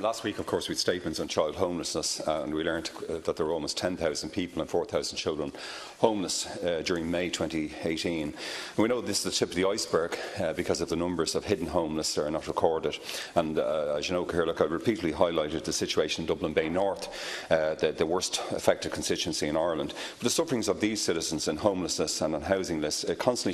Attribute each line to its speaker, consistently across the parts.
Speaker 1: Last week, of course, we had statements on child homelessness, and we learned that there were almost 10,000 people and 4,000 children homeless during May 2018. And we know this is the tip of the iceberg because of the numbers of hidden homeless that are not recorded. And as you know, Cathaoirleach, I repeatedly highlighted the situation in Dublin Bay North, the worst affected constituency in Ireland. But the sufferings of these citizens in homelessness and on housing lists constantly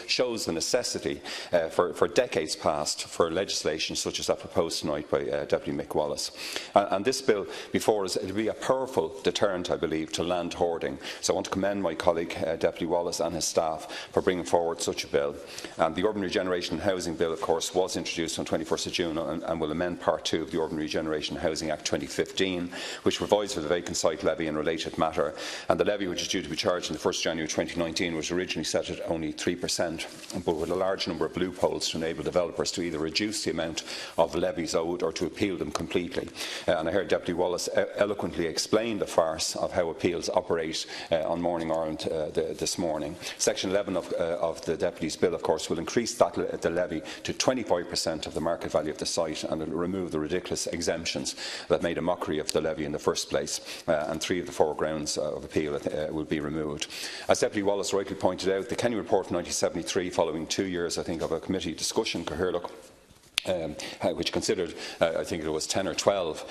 Speaker 1: shows the necessity for decades past for legislation such as that proposed tonight by Deputy Mick Wallace. And this bill before us will be a powerful deterrent, I believe, to land hoarding. So I want to commend my colleague Deputy Wallace and his staff for bringing forward such a bill. And the Urban Regeneration Housing Bill, of course, was introduced on 21st of June and will amend Part 2 of the Urban Regeneration Housing Act 2015, which provides for the vacant site levy and related matter. And the levy, which is due to be charged on the 1st January 2019, was originally set at only 3%, but with a large number of loopholes to enable developers to either reduce the amount of levies owed or to appeal them completely. And I heard Deputy Wallace eloquently explain the farce of how appeals operate on Morning Ireland this morning. Section 11 of the Deputy's bill, of course, will increase the levy to 25% of the market value of the site, and it will remove the ridiculous exemptions that made a mockery of the levy in the first place. And 3 of the 4 grounds of appeal will be removed. As Deputy Wallace rightly pointed out, the Kenny report of 1973, following 2 years, I think, of a committee discussion, Cathaoirleach, which considered, I think it was 10 or 12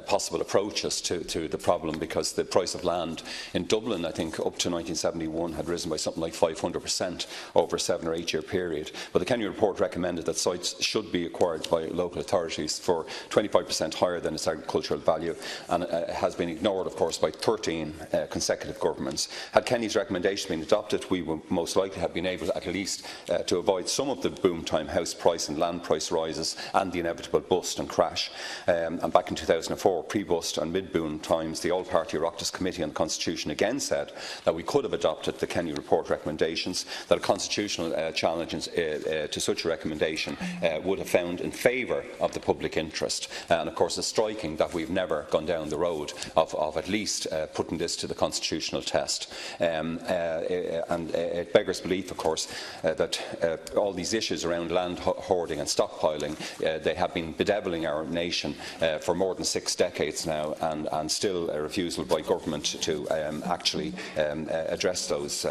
Speaker 1: possible approaches to the problem, because the price of land in Dublin, I think, up to 1971 had risen by something like 500% over a 7 or 8 year period. But the Kenny report recommended that sites should be acquired by local authorities for 25% higher than its agricultural value, and it has been ignored, of course, by 13 consecutive governments. Had Kenny's recommendation been adopted, we would most likely have been able, at least, to avoid some of the boom time house price and land price rises and the inevitable bust and crash. And back in 2004, pre-bust and mid-boom times, the All-Party Oireachtas Committee on the Constitution again said that we could have adopted the Kenny report recommendations, that a constitutional challenge to such a recommendation would have found in favour of the public interest. And of course, it's striking that we've never gone down the road of at least putting this to the constitutional test. And it beggars belief, of course, that all these issues around land hoarding and stockpiling, they have been bedeviling our nation for more than 6 decades now, and still a refusal by government to actually address those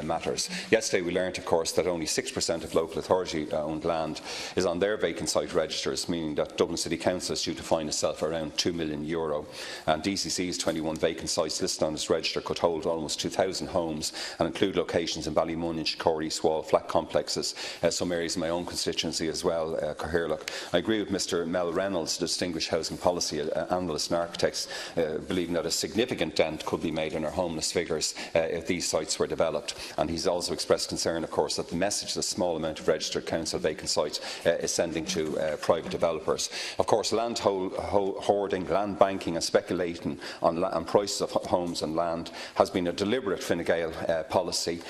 Speaker 1: matters. Yesterday we learned, of course, that only 6% of local authority-owned land is on their vacant site registers, meaning that Dublin City Council is due to find itself around €2 million. And DCC's 21 vacant sites listed on its register could hold almost 2,000 homes and include locations in Ballymun, Inchicore, East Wall, flat complexes, some areas in my own constituency as well, Cathaoirleach. I agree with Mr Mel Reynolds, the distinguished housing policy analyst and architects, believing that a significant dent could be made in our homeless figures if these sites were developed. And he's also expressed concern, of course, that the message the small amount of registered council vacant sites is sending to private developers. Of course, land hoarding, land banking and speculating on prices of homes and land has been a deliberate Fine Gael policy,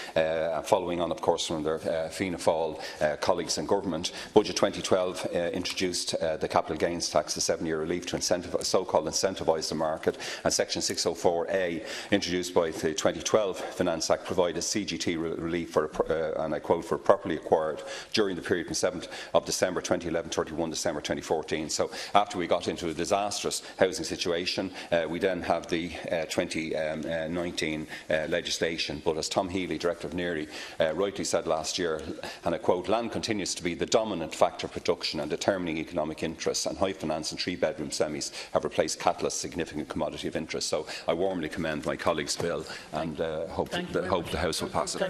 Speaker 1: following on, of course, from their Fianna Fáil colleagues in government. Budget 2012 introduced the capital gains tax, a 7-year relief to so-called incentivise the market, and Section 604A, introduced by the 2012 Finance Act, provided CGT relief for, and I quote, for properly acquired during the period from 7th of December 2011 to 31 December 2014. So after we got into a disastrous housing situation, we then have the 2019 legislation. But as Tom Healy, Director of NERI, rightly said last year, and I quote, land continues to be the dominant factor of production and determining economic interests, and high finance and 3-bedroom semis have replaced Catalyst's significant commodity of interest. So I warmly commend my colleague's bill and hope the House will pass it.